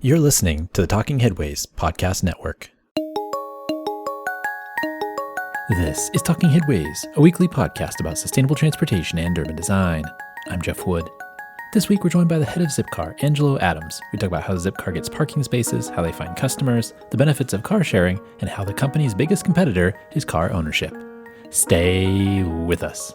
You're listening to the Talking Headways Podcast Network. This is Talking Headways, a weekly podcast about sustainable transportation and urban design. I'm Jeff Wood. This week we're joined by the head of Zipcar, Angelo Adams. We talk about how Zipcar gets parking spaces, how they find customers, the benefits of car sharing, and how the company's biggest competitor is car ownership. Stay with us.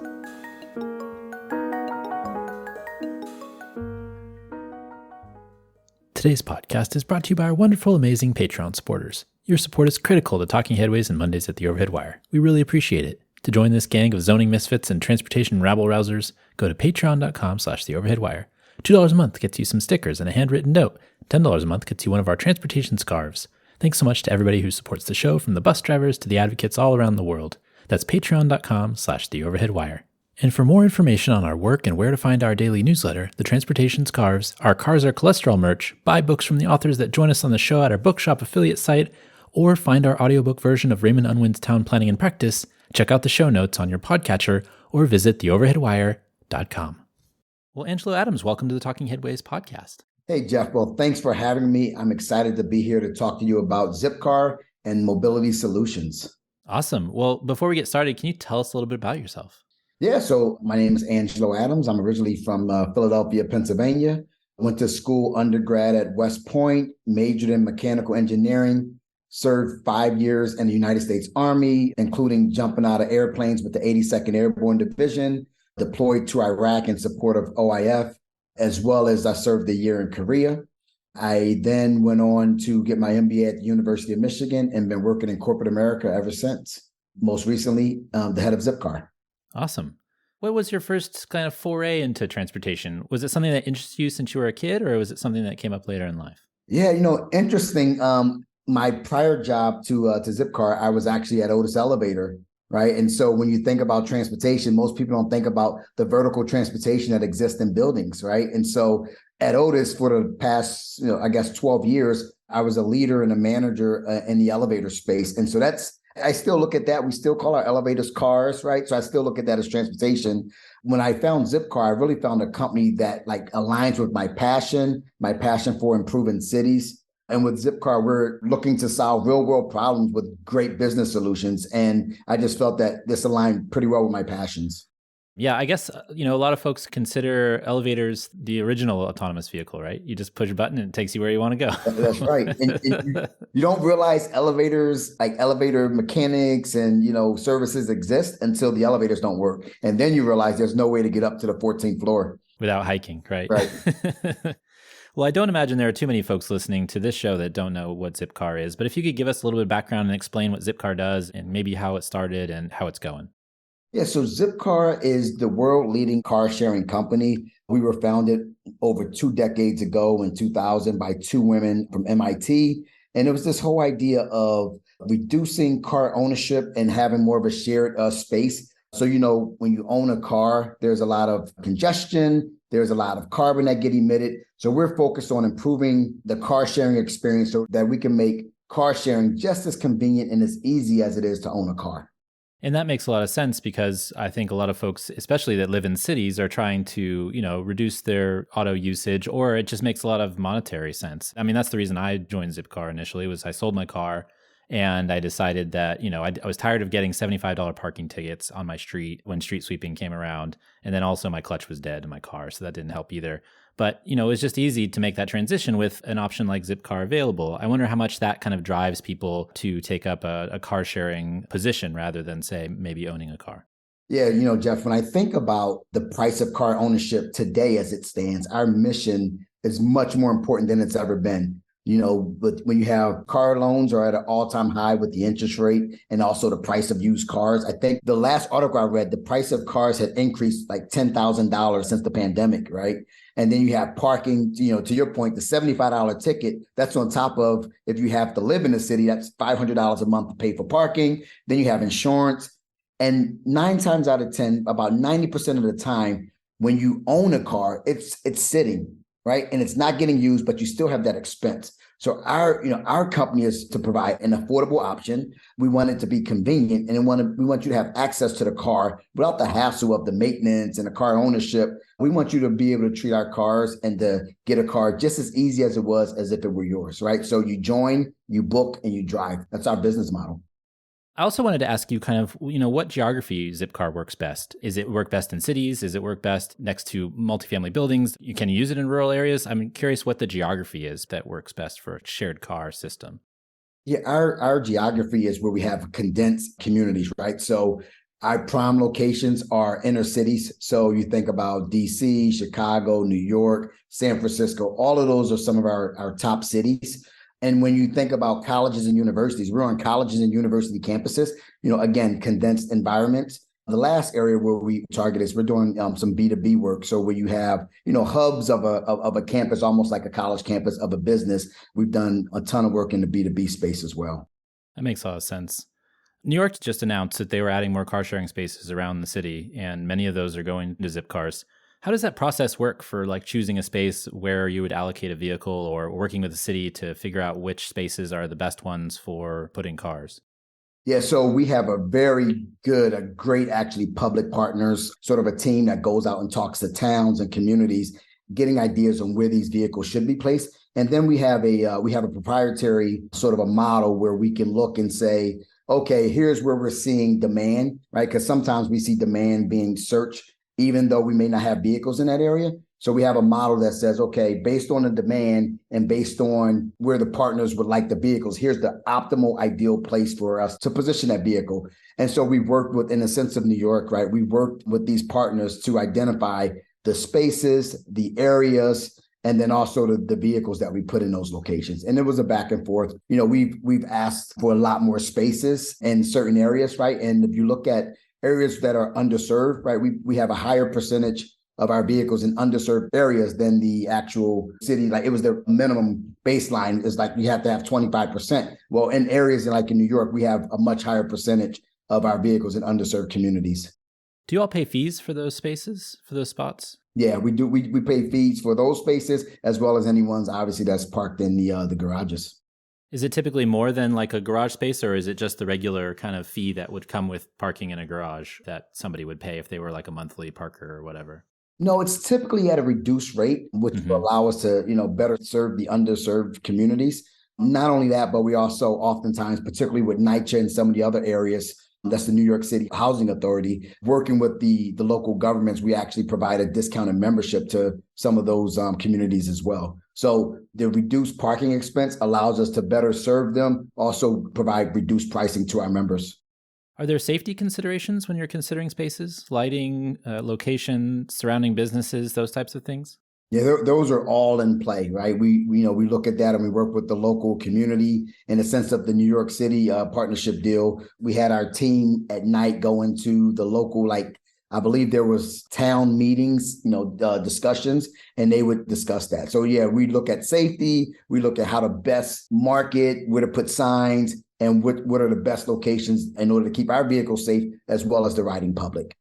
Today's podcast is brought to you by our wonderful, amazing Patreon supporters. Your support is critical to Talking Headways and Mondays at the Overhead Wire. We really appreciate it. To join this gang of zoning misfits and transportation rabble-rousers, go to patreon.com/theoverheadwire. $2 a month gets you some stickers and a handwritten note. $10 a month gets you one of our transportation scarves. Thanks so much to everybody who supports the show, from the bus drivers to the advocates all around the world. That's patreon.com/theoverheadwire. And for more information on our work and where to find our daily newsletter, the Transportation Scarves, our Cars Are Cholesterol merch, buy books from the authors that join us on the show at our bookshop affiliate site, or find our audiobook version of Raymond Unwin's Town Planning and Practice, check out the show notes on your podcatcher or visit theoverheadwire.com. Well, Angelo Adams, welcome to the Talking Headways podcast. Hey, Jeff. Well, thanks for having me. I'm excited to be here to talk to you about Zipcar and mobility solutions. Awesome. Well, before we get started, can you tell us a little bit about yourself? Yeah, so my name is Angelo Adams. I'm originally from Philadelphia, Pennsylvania. Went to school undergrad at West Point, majored in mechanical engineering, served 5 years in the United States Army, including jumping out of airplanes with the 82nd Airborne Division, deployed to Iraq in support of OIF, as well as I served a year in Korea. I then went on to get my MBA at the University of Michigan and been working in corporate America ever since. Most recently, the head of Zipcar. Awesome. What was your first kind of foray into transportation? Was it something that interested you since you were a kid, or was it something that came up later in life? Yeah, interesting. My prior job to Zipcar, I was actually at Otis Elevator, right? And so when you think about transportation, most people don't think about the vertical transportation that exists in buildings, right? And so at Otis for the past, 12 years, I was a leader and a manager in the elevator space. And so I still look at that. We still call our elevators cars, right? So I still look at that as transportation. When I found Zipcar, I really found a company that aligns with my passion for improving cities. And with Zipcar, we're looking to solve real world problems with great business solutions. And I just felt that this aligned pretty well with my passions. Yeah, I guess, a lot of folks consider elevators the original autonomous vehicle, right? You just push a button and it takes you where you want to go. That's right. And you don't realize elevators, like elevator mechanics and, services exist until the elevators don't work. And then you realize there's no way to get up to the 14th floor. Without hiking, right? Right. Well, I don't imagine there are too many folks listening to this show that don't know what Zipcar is. But if you could give us a little bit of background and explain what Zipcar does and maybe how it started and how it's going. Yeah, so Zipcar is the world-leading car-sharing company. We were founded over 2 decades ago in 2000 by 2 women from MIT. And it was this whole idea of reducing car ownership and having more of a shared space. So, when you own a car, there's a lot of congestion, there's a lot of carbon that get emitted. So we're focused on improving the car-sharing experience so that we can make car sharing just as convenient and as easy as it is to own a car. And that makes a lot of sense because I think a lot of folks, especially that live in cities, are trying to, reduce their auto usage, or it just makes a lot of monetary sense. I mean, that's the reason I joined Zipcar initially, was I sold my car and I decided that, I was tired of getting $75 parking tickets on my street when street sweeping came around. And then also my clutch was dead in my car, so that didn't help either. But, it was just easy to make that transition with an option like Zipcar available. I wonder how much that kind of drives people to take up a car sharing position rather than, say, maybe owning a car. Yeah, Jeff, when I think about the price of car ownership today as it stands, our mission is much more important than it's ever been. But when you have car loans are at an all-time high with the interest rate and also the price of used cars. I think the last article I read, the price of cars had increased like $10,000 since the pandemic, right? And then you have parking, to your point, the $75 ticket, that's on top of, if you have to live in the city, that's $500 a month to pay for parking. Then you have insurance. And 9 times out of 10, about 90% of the time, when you own a car, it's sitting. right? And it's not getting used, but you still have that expense. So our company is to provide an affordable option. We want it to be convenient, and we want you to have access to the car without the hassle of the maintenance and the car ownership. We want you to be able to treat our cars and to get a car just as easy as it was as if it were yours, right? So you join, you book, and you drive. That's our business model. I also wanted to ask you kind of, what geography Zipcar works best? Is it work best in cities? Is it work best next to multifamily buildings? Can you use it in rural areas? I'm curious what the geography is that works best for a shared car system. Yeah, our geography is where we have condensed communities, right? So our prime locations are inner cities. So you think about DC, Chicago, New York, San Francisco, all of those are some of our top cities. And when you think about colleges and universities, we're on colleges and university campuses, again, condensed environments. The last area where we target is we're doing some B2B work. So where you have, hubs of a campus, almost like a college campus of a business. We've done a ton of work in the B2B space as well. That makes a lot of sense. New York just announced that they were adding more car sharing spaces around the city, and many of those are going to Zipcars. How does that process work for choosing a space where you would allocate a vehicle or working with the city to figure out which spaces are the best ones for putting cars? Yeah, so we have a great actually public partners, sort of a team that goes out and talks to towns and communities, getting ideas on where these vehicles should be placed. And then we have a proprietary sort of a model where we can look and say, okay, here's where we're seeing demand, right? Because sometimes we see demand being searched, even though we may not have vehicles in that area. So we have a model that says, okay, based on the demand and based on where the partners would like the vehicles, here's the optimal ideal place for us to position that vehicle. And so we've worked with, in the sense of New York, right? We worked with these partners to identify the spaces, the areas, and then also the vehicles that we put in those locations. And it was a back and forth. We've asked for a lot more spaces in certain areas, right? And if you look at areas that are underserved, right, we have a higher percentage of our vehicles in underserved areas than the actual city. Like it was the minimum baseline is like you have to have 25%. Well, in areas like in New York, we have a much higher percentage of our vehicles in underserved communities. Do you all pay fees for those spaces, for those spots? Yeah, we do. We pay fees for those spaces as well as any ones obviously that's parked in the garages. Is it typically more than like a garage space, or is it just the regular kind of fee that would come with parking in a garage that somebody would pay if they were like a monthly parker or whatever? No, it's typically at a reduced rate, which will allow us to, better serve the underserved communities. Not only that, but we also oftentimes, particularly with NYCHA and some of the other areas, that's the New York City Housing Authority, working with the local governments, we actually provide a discounted membership to some of those communities as well. So the reduced parking expense allows us to better serve them, also provide reduced pricing to our members. Are there safety considerations when you're considering spaces, lighting, location, surrounding businesses, those types of things? Yeah, those are all in play, right? We look at that and we work with the local community in the sense of the New York City partnership deal. We had our team at night go into the local, I believe there was town meetings, discussions, and they would discuss that. So yeah, we look at safety, we look at how to best market, where to put signs, and what are the best locations in order to keep our vehicles safe as well as the riding public.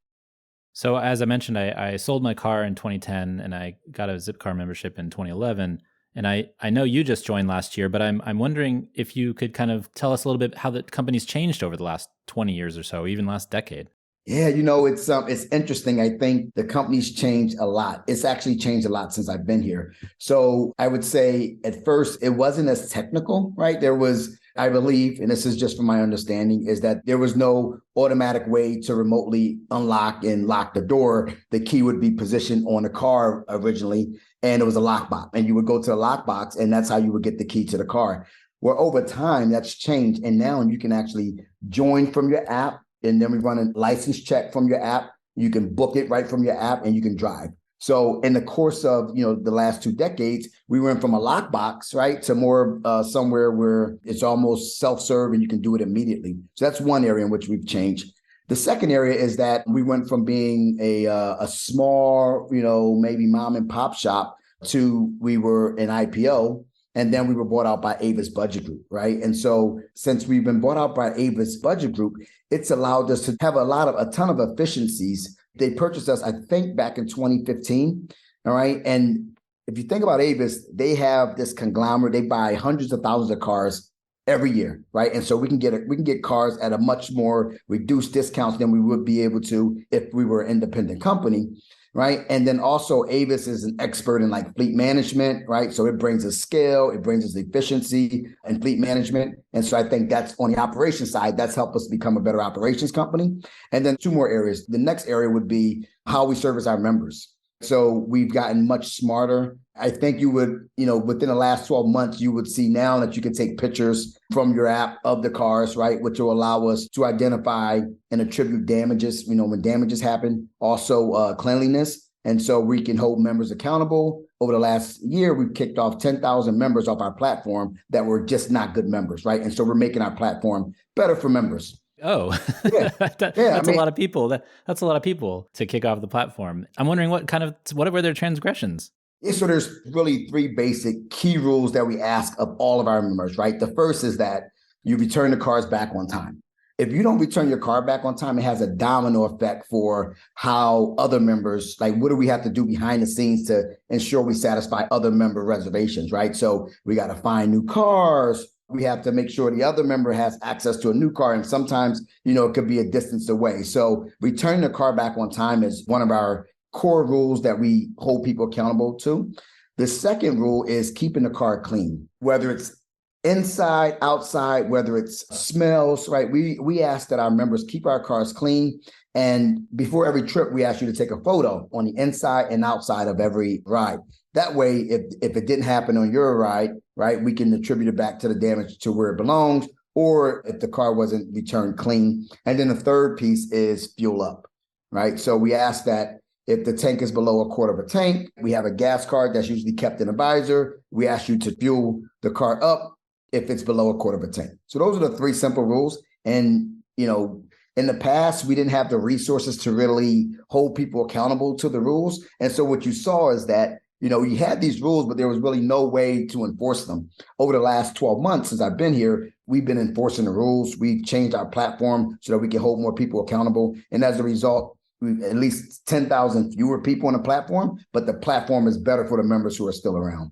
So as I mentioned, I sold my car in 2010 and I got a Zipcar membership in 2011. And I know you just joined last year, but I'm wondering if you could kind of tell us a little bit how the company's changed over the last 20 years or so, even last decade. Yeah, it's interesting. I think the company's changed a lot. It's actually changed a lot since I've been here. So I would say at first it wasn't as technical, right? There was, I believe, and this is just from my understanding, is that there was no automatic way to remotely unlock and lock the door. The key would be positioned on the car originally, and it was a lockbox. And you would go to the lockbox, and that's how you would get the key to the car. Well, over time, that's changed. And now you can actually join from your app, and then we run a license check from your app. You can book it right from your app, and you can drive. So in the course of, the last 2 decades, we went from a lockbox, right, to more somewhere where it's almost self-serve and you can do it immediately. So that's one area in which we've changed. The second area is that we went from being a small, maybe mom and pop shop to we were an IPO. And then we were bought out by Avis Budget Group, right? And so since we've been bought out by Avis Budget Group, it's allowed us to have a ton of efficiencies. They purchased us, I think, back in 2015, all right? And if you think about Avis, they have this conglomerate. They buy hundreds of thousands of cars every year, right? And so we can get cars at a much more reduced discounts than we would be able to if we were an independent company, right? And then also Avis is an expert in like fleet management, right? So it brings us scale, it brings us efficiency and fleet management. And so I think that's on the operations side, that's helped us become a better operations company. And then two more areas. The next area would be how we service our members. So we've gotten much smarter. I think you would, within the last 12 months, you would see now that you can take pictures from your app of the cars, right? Which will allow us to identify and attribute damages, when damages happen, also cleanliness. And so we can hold members accountable. Over the last year, we've kicked off 10,000 members off our platform that were just not good members, right? And so we're making our platform better for members. Oh, yeah. That's a lot of people. That's a lot of people to kick off the platform. I'm wondering what were their transgressions? Yeah, so there's really three basic key rules that we ask of all of our members, right? The first is that you return the cars back on time. If you don't return your car back on time, it has a domino effect for how other members, like what do we have to do behind the scenes to ensure we satisfy other member reservations, right? So we got to find new cars. We have to make sure the other member has access to a new car. And sometimes, it could be a distance away. So returning the car back on time is one of our core rules that we hold people accountable to. The second rule is keeping the car clean, whether it's inside, outside, whether it's smells, right? We ask that our members keep our cars clean. And before every trip, we ask you to take a photo on the inside and outside of every ride. That way, if it didn't happen on your ride, right, we can attribute it back to the damage to where it belongs, or if the car wasn't returned clean. And then the third piece is fuel up, right? So we ask that if the tank is below a quarter of a tank, we have a gas card that's usually kept in a visor. We ask you to fuel the car up if it's below a quarter of a tank. So those are the three simple rules. And, in the past, we didn't have the resources to really hold people accountable to the rules. And so what you saw is that, you had these rules, but there was really no way to enforce them. Over the last 12 months since I've been here, we've been enforcing the rules. We've changed our platform so that we can hold more people accountable. And as a result, we've at least 10,000 fewer people on the platform, but the platform is better for the members who are still around.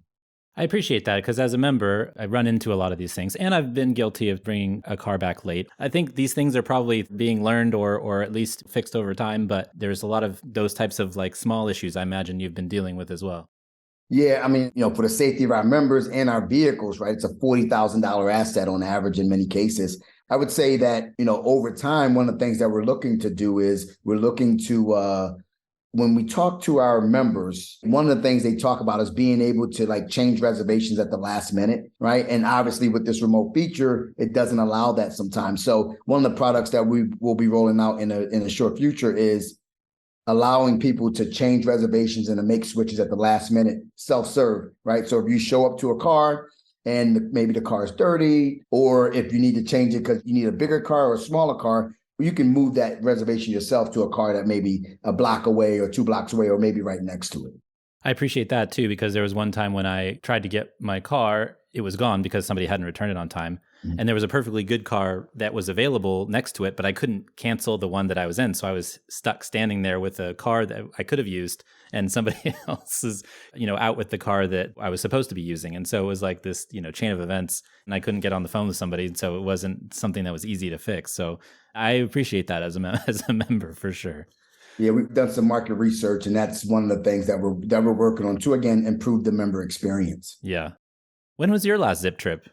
I appreciate that because as a member, I run into a lot of these things, and I've been guilty of bringing a car back late. I think these things are probably being learned or at least fixed over time, but there's a lot of those types of like small issues I imagine you've been dealing with as well. Yeah, I mean, for the safety of our members and our vehicles, right? It's a $40,000 asset on average in many cases. I would say that, over time, one of the things that we're looking to do is we're looking to when we talk to our members, one of the things they talk about is being able to like change reservations at the last minute, right? And obviously with this remote feature, it doesn't allow that sometimes. So one of the products that we will be rolling out in a short future is allowing people to change reservations and to make switches at the last minute, self-serve, right? So if you show up to a car and maybe the car is dirty, or if you need to change it because you need a bigger car or a smaller car, you can move that reservation yourself to a car that may be a block away or 2 blocks away or maybe right next to it. I appreciate that too, because there was one time when I tried to get my car, it was gone because somebody hadn't returned it on time. Mm-hmm. And there was a perfectly good car that was available next to it, but I couldn't cancel the one that I was in. So I was stuck standing there with a car that I could have used and somebody else is, out with the car that I was supposed to be using. And so it was like this, chain of events, and I couldn't get on the phone with somebody. And so it wasn't something that was easy to fix. So I appreciate that as a member for sure. Yeah, we've done some market research, and that's one of the things that we're working on to, again, improve the member experience. Yeah. When was your last Zip trip?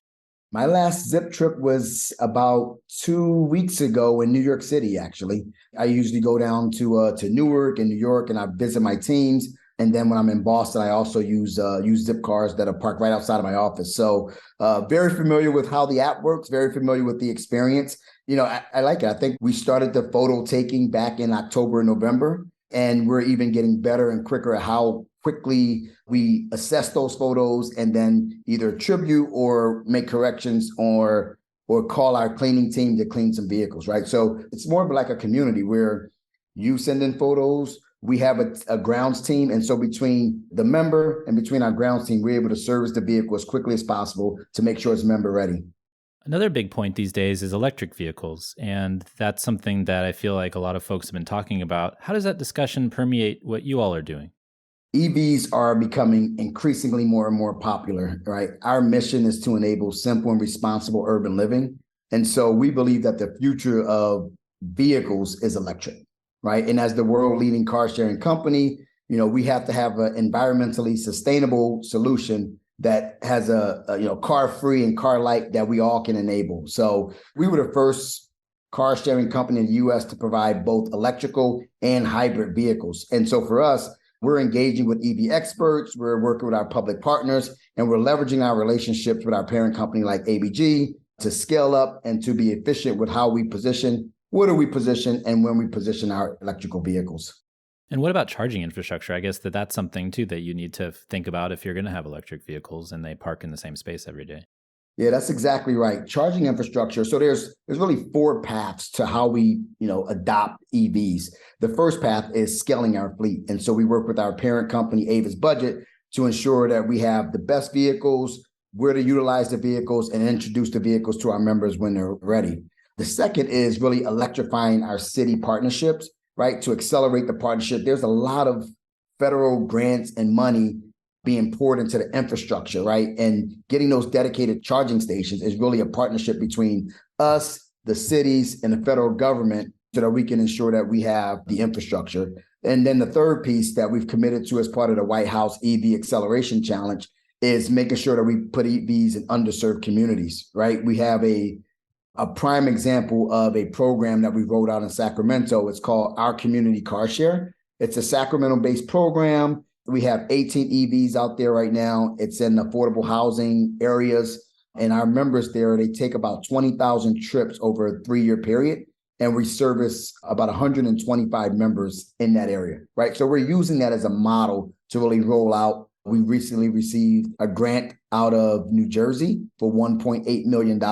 My last Zip trip was about 2 weeks ago in New York City, actually. I usually go down to Newark and New York, and I visit my teams. And then when I'm in Boston, I also use Zipcars that are parked right outside of my office. So very familiar with how the app works, very familiar with the experience. I like it. I think we started the photo taking back in October and November, and we're even getting better and quicker at how quickly we assess those photos and then either attribute or make corrections or call our cleaning team to clean some vehicles, right? So it's more of like a community where you send in photos, we have a grounds team. And so between the member and between our grounds team, we're able to service the vehicle as quickly as possible to make sure it's member ready. Another big point these days is electric vehicles, and that's something that I feel like a lot of folks have been talking about. How does that discussion permeate what you all are doing? EVs are becoming increasingly more and more popular, right? Our mission is to enable simple and responsible urban living. And so we believe that the future of vehicles is electric, right? And as the world leading car sharing company, we have to have an environmentally sustainable solution that has a car free and car light that we all can enable. So we were the first car sharing company in the US to provide both electrical and hybrid vehicles. And so for us, we're engaging with EV experts, we're working with our public partners, and we're leveraging our relationships with our parent company like ABG to scale up and to be efficient with how we position, what do we position, and when we position our electrical vehicles. And what about charging infrastructure? I guess that's something too that you need to think about if you're going to have electric vehicles and they park in the same space every day. Yeah, that's exactly right. Charging infrastructure. So there's really four paths to how we, adopt EVs. The first path is scaling our fleet. And so we work with our parent company, Avis Budget, to ensure that we have the best vehicles, where to utilize the vehicles, and introduce the vehicles to our members when they're ready. The second is really electrifying our city partnerships, right? To accelerate the partnership. There's a lot of federal grants and money being poured into the infrastructure, right? And getting those dedicated charging stations is really a partnership between us, the cities, and the federal government so that we can ensure that we have the infrastructure. And then the third piece that we've committed to as part of the White House EV Acceleration Challenge is making sure that we put EVs in underserved communities, right? We have a prime example of a program that we rolled out in Sacramento. It's called Our Community Car Share. It's a Sacramento-based program. We have 18 EVs out there right now. It's in affordable housing areas. And our members there, they take about 20,000 trips over a 3-year period. And we service about 125 members in that area, right? So we're using that as a model to really roll out. We recently received a grant out of New Jersey for $1.8 million.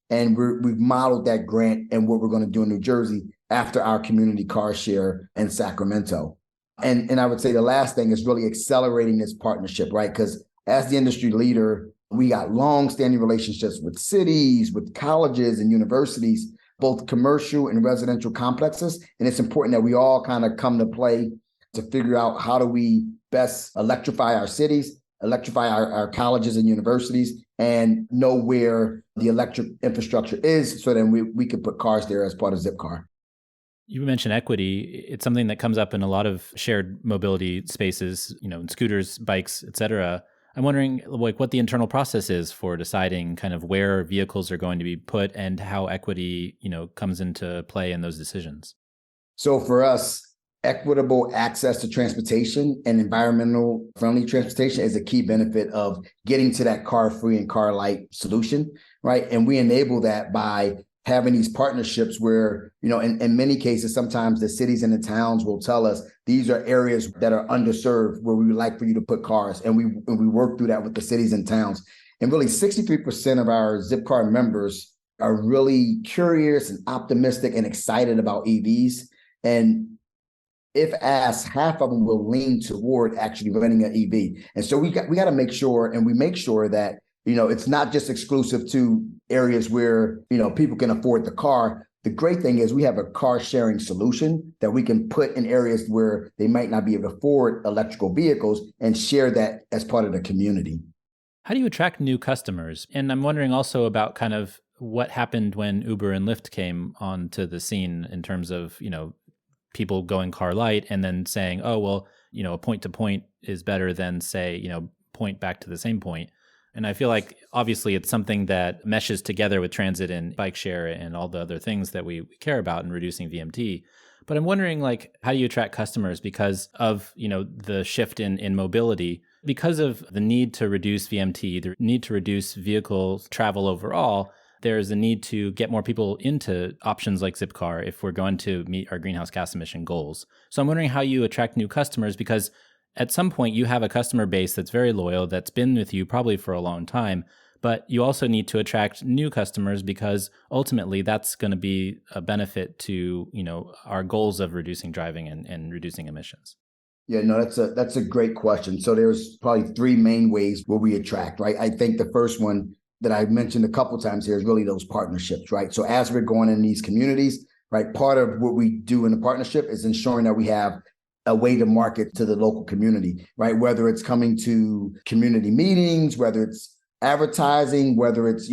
And we've modeled that grant and what we're going to do in New Jersey after our community car share in Sacramento. And I would say the last thing is really accelerating this partnership, right? Because as the industry leader, we got long-standing relationships with cities, with colleges and universities, both commercial and residential complexes. And it's important that we all kind of come to play to figure out how do we best electrify our cities, electrify our colleges and universities, and know where the electric infrastructure is so then we can put cars there as part of Zipcar. You mentioned equity. It's something that comes up in a lot of shared mobility spaces, in scooters, bikes, et cetera. I'm wondering what the internal process is for deciding kind of where vehicles are going to be put and how equity, comes into play in those decisions. So for us, equitable access to transportation and environmental friendly transportation is a key benefit of getting to that car free and car light solution, right? And we enable that by having these partnerships where, in many cases, sometimes the cities and the towns will tell us these are areas that are underserved where we would like for you to put cars. And we work through that with the cities and towns. And really 63% of our Zipcar members are really curious and optimistic and excited about EVs. And if asked, half of them will lean toward actually renting an EV. And so we got to make sure, and we make sure that it's not just exclusive to areas where, people can afford the car. The great thing is we have a car sharing solution that we can put in areas where they might not be able to afford electrical vehicles and share that as part of the community. How do you attract new customers? And I'm wondering also about kind of what happened when Uber and Lyft came onto the scene in terms of, people going car light and then saying, oh, well, a point to point is better than say, point back to the same point. And I feel like obviously it's something that meshes together with transit and bike share and all the other things that we care about in reducing VMT. But I'm wondering, how do you attract customers because of, the shift in mobility, because of the need to reduce VMT, the need to reduce vehicle travel overall. There's a need to get more people into options like Zipcar if we're going to meet our greenhouse gas emission goals. So I'm wondering how you attract new customers, because at some point you have a customer base that's very loyal, that's been with you probably for a long time, but you also need to attract new customers because ultimately that's going to be a benefit to, our goals of reducing driving and reducing emissions. Yeah, no, that's a great question. So there's probably 3 main ways where we attract, right? I think the first one that I've mentioned a couple of times here is really those partnerships, right? So as we're going in these communities, right, part of what we do in the partnership is ensuring that we have a way to market to the local community, right? Whether it's coming to community meetings, whether it's advertising, whether it's,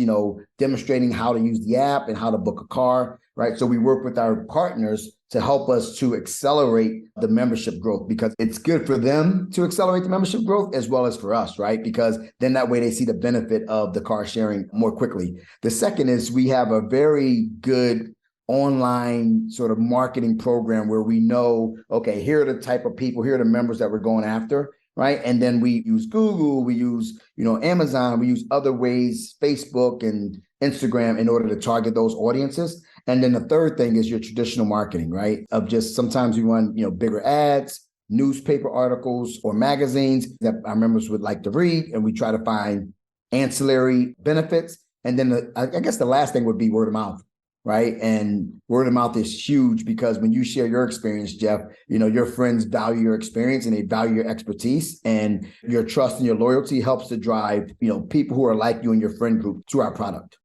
demonstrating how to use the app and how to book a car, right? So we work with our partners to help us to accelerate the membership growth, because it's good for them to accelerate the membership growth as well as for us, right? Because then that way they see the benefit of the car sharing more quickly. The second is we have a very good online sort of marketing program where we know, okay, here are the type of people, here are the members that we're going after, right? And then we use Google, we use, Amazon, we use other ways, Facebook and Instagram, in order to target those audiences. And then the third thing is your traditional marketing, right? Of just sometimes we run, bigger ads, newspaper articles or magazines that our members would like to read. And we try to find ancillary benefits. And then I guess the last thing would be word of mouth, right? And word of mouth is huge, because when you share your experience, Jeff, your friends value your experience and they value your expertise, and your trust and your loyalty helps to drive, people who are like you and your friend group to our product.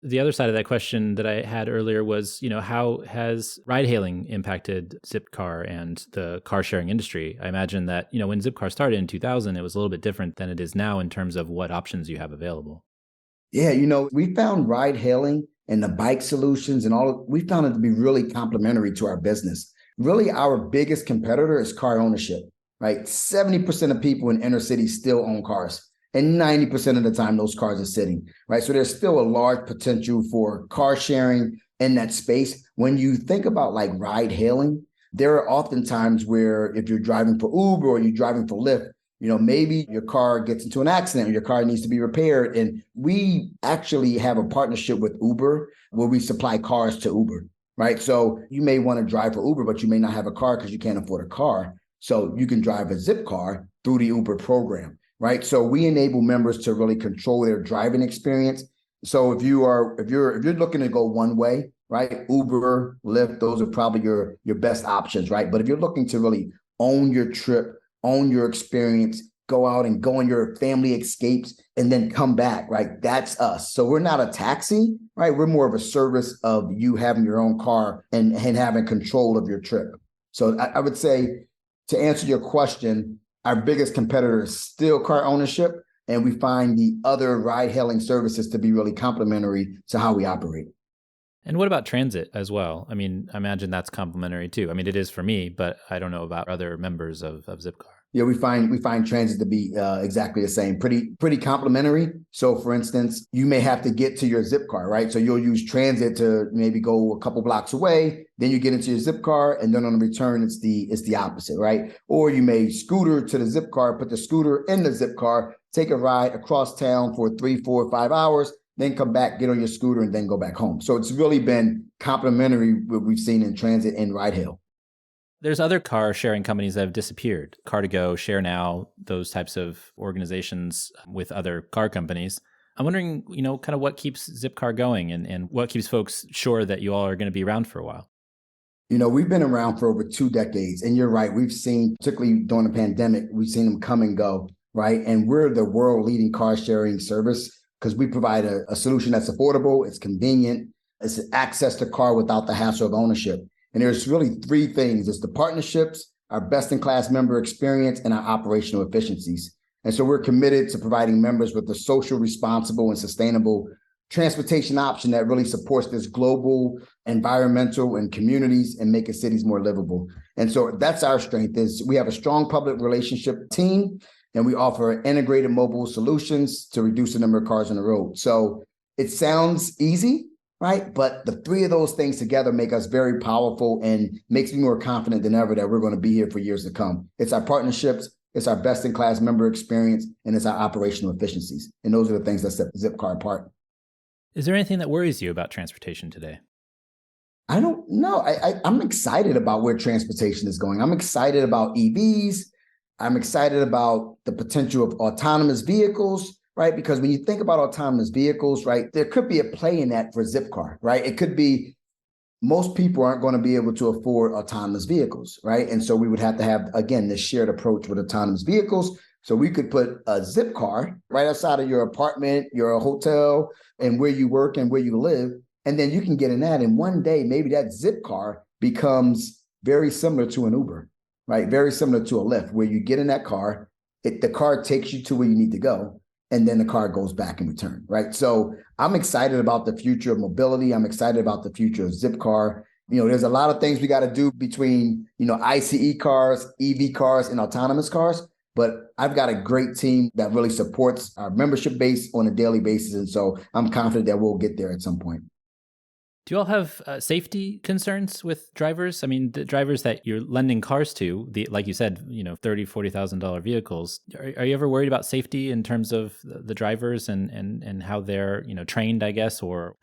The other side of that question that I had earlier was, how has ride hailing impacted Zipcar and the car sharing industry? I imagine that, when Zipcar started in 2000, it was a little bit different than it is now in terms of what options you have available. Yeah, we found ride hailing and the bike solutions and we found it to be really complementary to our business. Really, our biggest competitor is car ownership, right? 70% of people in inner cities still own cars. And 90% of the time, those cars are sitting, right? So there's still a large potential for car sharing in that space. When you think about like ride hailing, there are often times where if you're driving for Uber or you're driving for Lyft, maybe your car gets into an accident or your car needs to be repaired. And we actually have a partnership with Uber where we supply cars to Uber, right? So you may want to drive for Uber, but you may not have a car because you can't afford a car. So you can drive a Zipcar through the Uber program. Right. So we enable members to really control their driving experience. So if you're looking to go one way, right, Uber, Lyft, those are probably your best options, right? But if you're looking to really own your trip, own your experience, go out and go on your family escapes and then come back, right? That's us. So we're not a taxi, right? We're more of a service of you having your own car and having control of your trip. So I would say, to answer your question, our biggest competitor is still car ownership, and we find the other ride-hailing services to be really complementary to how we operate. And what about transit as well? I mean, I imagine that's complementary too. I mean, it is for me, but I don't know about other members of Zipcar. Yeah, we find transit to be exactly the same, pretty complementary. So, for instance, you may have to get to your Zipcar, right? So you'll use transit to maybe go a couple blocks away, then you get into your Zipcar, and then on the return, it's the opposite, right? Or you may scooter to the Zipcar, put the scooter in the Zipcar, take a ride across town for 3, 4, 5 hours, then come back, get on your scooter, and then go back home. So it's really been complementary what we've seen in transit and ride hail. There's other car sharing companies that have disappeared. Car2Go, Share Now, those types of organizations with other car companies. I'm wondering, kind of what keeps Zipcar going and what keeps folks sure that you all are going to be around for a while. We've been around for over 2 decades. And you're right. We've seen, particularly during the pandemic, we've seen them come and go, right? And we're the world leading car sharing service because we provide a solution that's affordable, it's convenient, it's access to car without the hassle of ownership. And there's really 3 things. It's the partnerships, our best-in-class member experience, and our operational efficiencies. And so we're committed to providing members with a social, responsible, and sustainable transportation option that really supports this global, environmental, and communities and making cities more livable. And so that's our strength, is we have a strong public relationship team, and we offer integrated mobile solutions to reduce the number of cars on the road. So it sounds easy, right? But the 3 of those things together make us very powerful and makes me more confident than ever that we're going to be here for years to come. It's our partnerships, it's our best-in-class member experience, and it's our operational efficiencies. And those are the things that set Zipcar apart. Is there anything that worries you about transportation today? I don't know. I'm excited about where transportation is going. I'm excited about EVs. I'm excited about the potential of autonomous vehicles, right? Because when you think about autonomous vehicles, right, there could be a play in that for Zipcar, right? It could be most people aren't going to be able to afford autonomous vehicles, right? And so we would have to have, again, this shared approach with autonomous vehicles. So we could put a Zipcar right outside of your apartment, your hotel, and where you work and where you live. And then you can get in that. And one day, maybe that Zipcar becomes very similar to an Uber, right? Very similar to a Lyft, where you get in that car, the car takes you to where you need to go, and then the car goes back in return, right? So I'm excited about the future of mobility. I'm excited about the future of Zipcar. There's a lot of things we got to do between, ICE cars, EV cars, and autonomous cars. But I've got a great team that really supports our membership base on a daily basis. And so I'm confident that we'll get there at some point. Do you all have safety concerns with drivers? I mean, the drivers that you're lending cars to, like you said, $30,000, $40,000 vehicles. Are you ever worried about safety in terms of the drivers and how they're, trained, I guess, or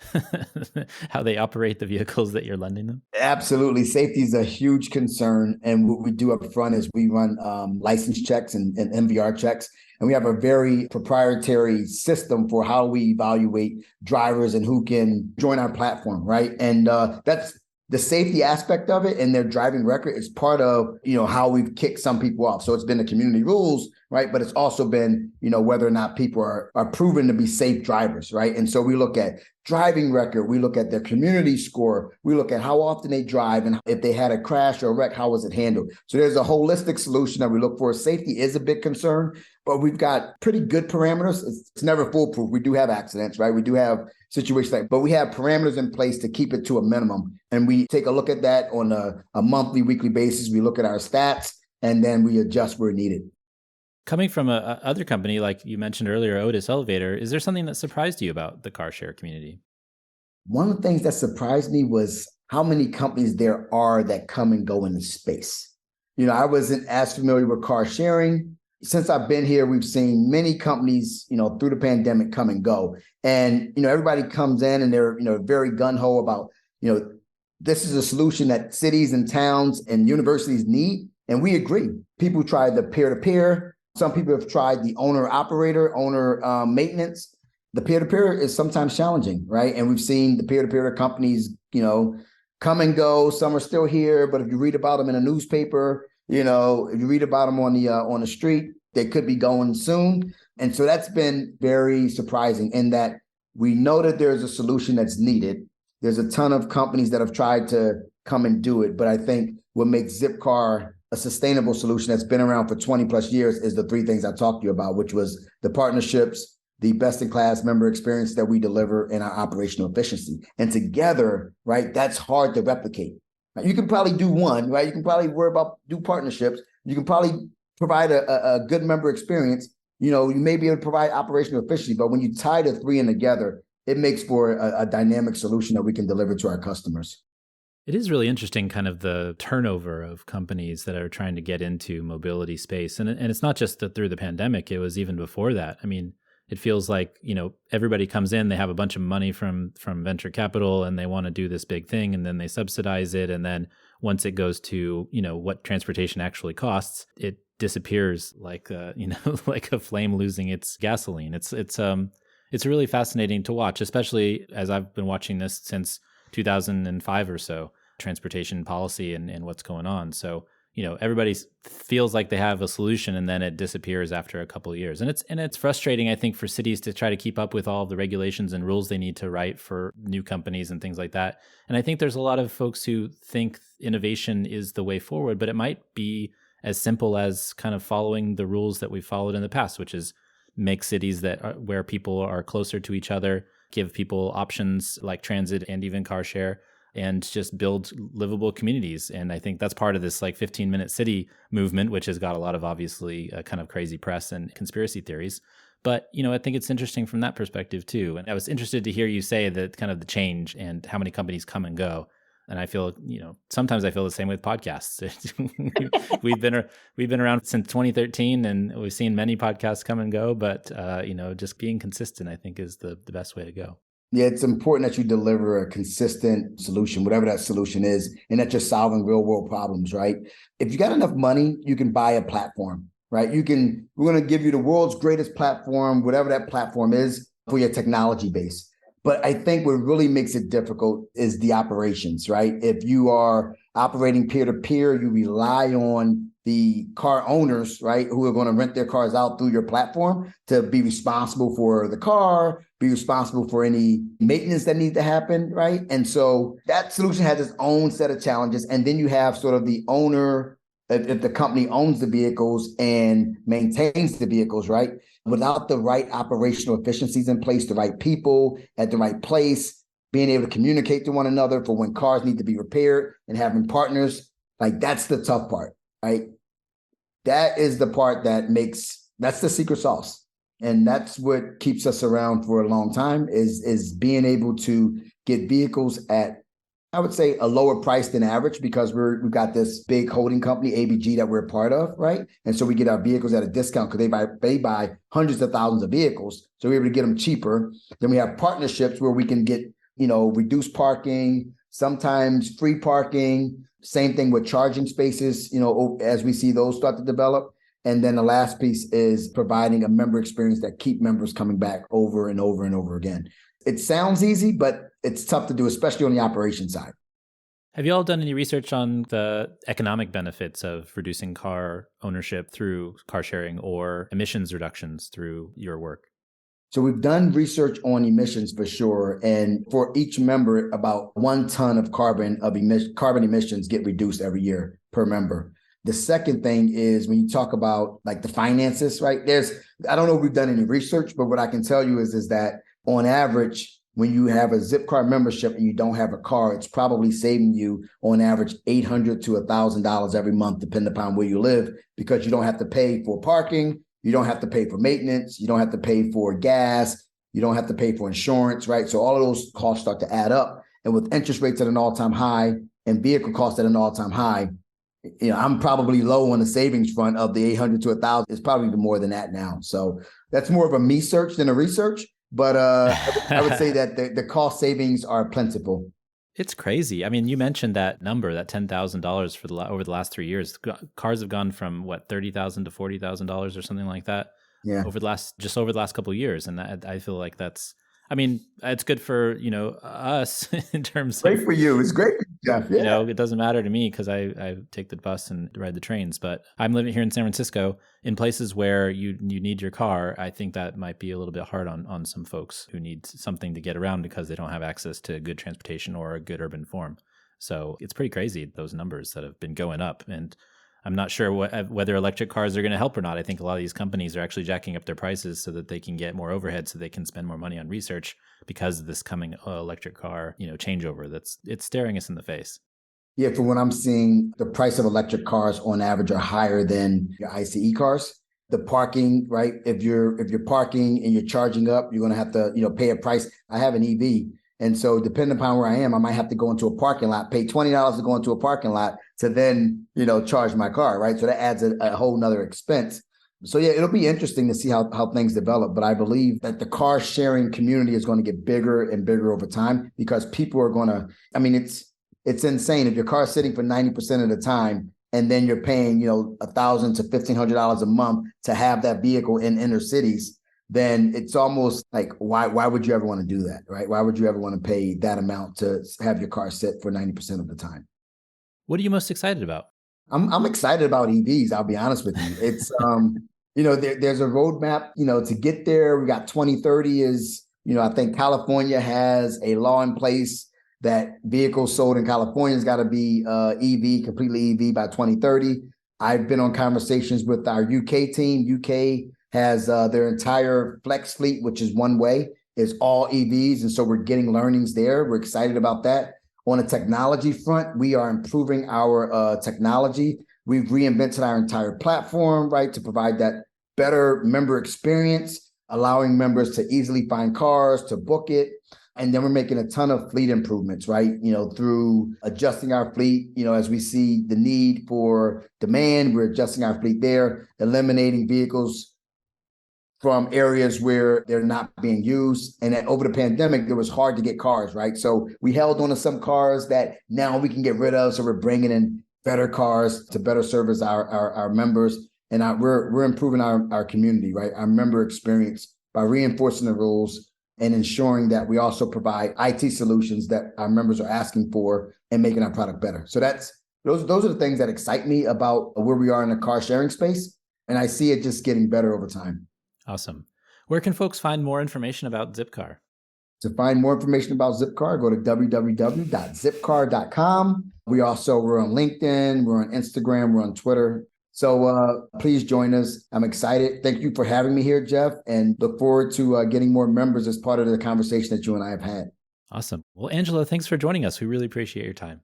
how they operate the vehicles that you're lending them? Absolutely. Safety is a huge concern. And what we do up front is we run license checks and MVR checks. And we have a very proprietary system for how we evaluate drivers and who can join our platform, right? And that's the safety aspect of it, and their driving record is part of, how we've kicked some people off. So it's been the community rules, right? But it's also been, whether or not people are proven to be safe drivers, right? And so we look at driving record, we look at their community score, we look at how often they drive, and if they had a crash or a wreck, how was it handled? So there's a holistic solution that we look for. Safety is a big concern, but we've got pretty good parameters. It's never foolproof. We do have accidents, right? We do have situations but we have parameters in place to keep it to a minimum. And we take a look at that on a monthly, weekly basis. We look at our stats, and then we adjust where needed. Coming from a other company, like you mentioned earlier, Otis Elevator, is there something that surprised you about the car share community? One of the things that surprised me was how many companies there are that come and go in the space. I wasn't as familiar with car sharing. Since I've been here, we've seen many companies, through the pandemic come and go. And, everybody comes in and they're, very gung-ho about, this is a solution that cities and towns and universities need. And we agree. People tried the peer-to-peer. Some people have tried the owner-operator, owner maintenance. The peer-to-peer is sometimes challenging, right? And we've seen the peer-to-peer companies, come and go. Some are still here, but if you read about them in a newspaper, if you read about them on the street, they could be going soon. And so that's been very surprising in that we know that there's a solution that's needed. There's a ton of companies that have tried to come and do it. But I think what makes Zipcar a sustainable solution that's been around for 20 plus years is the three things I talked to you about, which was the partnerships, the best-in-class member experience that we deliver, and our operational efficiency. And together, right, that's hard to replicate. You can probably do one, right? You can probably do partnerships. You can probably provide a good member experience. You may be able to provide operational efficiency, but when you tie the three in together, it makes for a dynamic solution that we can deliver to our customers. It is really interesting, kind of the turnover of companies that are trying to get into mobility space. And it's not just through the pandemic, it was even before that. I mean, it feels like, everybody comes in, they have a bunch of money from venture capital and they want to do this big thing, and then they subsidize it. And then once it goes to, what transportation actually costs, it disappears like, like a flame losing its gasoline. It's really fascinating to watch, especially as I've been watching this since 2005 or so, transportation policy and what's going on. So, everybody feels like they have a solution and then it disappears after a couple of years. And it's frustrating, I think, for cities to try to keep up with all of the regulations and rules they need to write for new companies and things like that. And I think there's a lot of folks who think innovation is the way forward, but it might be as simple as kind of following the rules that we've followed in the past, which is make cities where people are closer to each other, give people options like transit and even car share, and just build livable communities. And I think that's part of this 15-minute city movement, which has got a lot of obviously kind of crazy press and conspiracy theories. But, I think it's interesting from that perspective too. And I was interested to hear you say that kind of the change and how many companies come and go. And I feel, sometimes I feel the same with podcasts. we've been around since 2013 and we've seen many podcasts come and go, but, just being consistent, I think is the best way to go. Yeah, it's important that you deliver a consistent solution, whatever that solution is, and that you're solving real world problems, right? If you got enough money, you can buy a platform, right? We're going to give you the world's greatest platform, whatever that platform is, for your technology base. But I think what really makes it difficult is the operations, right? If you are operating peer-to-peer, you rely on the car owners, right, who are going to rent their cars out through your platform to be responsible for the car, be responsible for any maintenance that needs to happen, right? And so that solution has its own set of challenges. And then you have sort of the owner if the company owns the vehicles and maintains the vehicles, right? Without the right operational efficiencies in place, the right people at the right place, being able to communicate to one another for when cars need to be repaired and having partners, like that's the tough part, right? That is the part that's the secret sauce. And that's what keeps us around for a long time is being able to get vehicles at, I would say, a lower price than average because we've got this big holding company, ABG, that we're a part of, right? And so we get our vehicles at a discount because they buy hundreds of thousands of vehicles. So we're able to get them cheaper. Then we have partnerships where we can get, reduced parking, sometimes free parking. Same thing with charging spaces, as we see those start to develop. And then the last piece is providing a member experience that keep members coming back over and over and over again. It sounds easy, but it's tough to do, especially on the operation side. Have you all done any research on the economic benefits of reducing car ownership through car sharing or emissions reductions through your work? So we've done research on emissions for sure. And for each member, about 1 ton of carbon emissions get reduced every year per member. The second thing is when you talk about like the finances, right? I don't know if we've done any research, but what I can tell you is that on average, when you have a Zipcar membership and you don't have a car, it's probably saving you on average $800 to $1,000 every month, depending upon where you live, because you don't have to pay for parking. You don't have to pay for maintenance. You don't have to pay for gas. You don't have to pay for insurance, right? So all of those costs start to add up. And with interest rates at an all-time high and vehicle costs at an all-time high, I'm probably low on the savings front of the 800 to 1,000. It's probably even more than that now. So that's more of a me search than a research. But I would say that the cost savings are plentiful. It's crazy. I mean, you mentioned that number, that $10,000 for over the last 3 years. Cars have gone from what, $30,000 to $40,000 or something like that. Yeah. Over the last couple of years, and I feel like that's. I mean, it's good for us in terms great of. for you. It's great, Jeff. Yeah. It doesn't matter to me because I take the bus and ride the trains. But I'm living here in San Francisco, in places where you need your car. I think that might be a little bit hard on some folks who need something to get around because they don't have access to good transportation or a good urban form. So it's pretty crazy, those numbers that have been going up. And I'm not sure whether electric cars are going to help or not. I think a lot of these companies are actually jacking up their prices so that they can get more overhead, so they can spend more money on research because of this coming electric car, changeover it's staring us in the face. Yeah, from what I'm seeing, the price of electric cars on average are higher than your ICE cars. The parking, right? If you're parking and you're charging up, you're going to have to, pay a price. I have an EV. And so depending upon where I am, I might have to go into a parking lot, pay $20 to go into a parking lot to then, charge my car, right? So that adds a whole nother expense. So yeah, it'll be interesting to see how things develop. But I believe that the car sharing community is going to get bigger and bigger over time because people are going to, it's insane. If your car is sitting for 90% of the time and then you're paying, $1,000 to $1,500 a month to have that vehicle in inner cities, then it's almost like, why would you ever want to do that, right? Why would you ever want to pay that amount to have your car sit for 90% of the time? What are you most excited about? I'm excited about EVs. I'll be honest with you. It's, there's a roadmap, to get there. We got 2030 is, I think California has a law in place that vehicles sold in California has got to be completely EV by 2030. I've been on conversations with our UK team. UK has their entire flex fleet, which is one way, is all EVs. And so we're getting learnings there. We're excited about that. On a technology front, we are improving our technology. We've reinvented our entire platform, right, to provide that better member experience, allowing members to easily find cars, to book it. And then we're making a ton of fleet improvements, right, through adjusting our fleet, as we see the need for demand, we're adjusting our fleet there, eliminating vehicles from areas where they're not being used. And over the pandemic, it was hard to get cars, right? So we held on to some cars that now we can get rid of. So we're bringing in better cars to better service our members. And we're improving our community, right? Our member experience by reinforcing the rules and ensuring that we also provide IT solutions that our members are asking for and making our product better. So those are the things that excite me about where we are in the car sharing space. And I see it just getting better over time. Awesome. Where can folks find more information about Zipcar? To find more information about Zipcar, go to www.zipcar.com. We're on LinkedIn, we're on Instagram, we're on Twitter. So please join us. I'm excited. Thank you for having me here, Jeff, and look forward to getting more members as part of the conversation that you and I have had. Awesome. Well, Angelo, thanks for joining us. We really appreciate your time.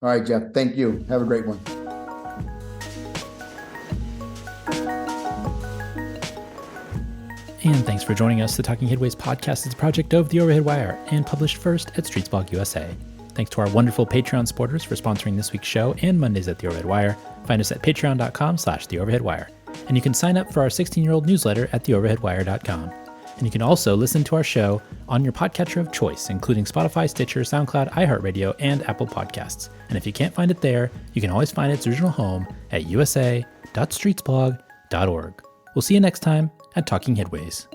All right, Jeff. Thank you. Have a great one. And thanks for joining us. The Talking Headways podcast is a project of The Overhead Wire and published first at Streetsblog USA. Thanks to our wonderful Patreon supporters for sponsoring this week's show and Mondays at The Overhead Wire. Find us at patreon.com/theoverheadwire. And you can sign up for our 16-year-old newsletter at theoverheadwire.com. And you can also listen to our show on your podcatcher of choice, including Spotify, Stitcher, SoundCloud, iHeartRadio, and Apple Podcasts. And if you can't find it there, you can always find its original home at usa.streetsblog.org. We'll see you next time at Talking Headways.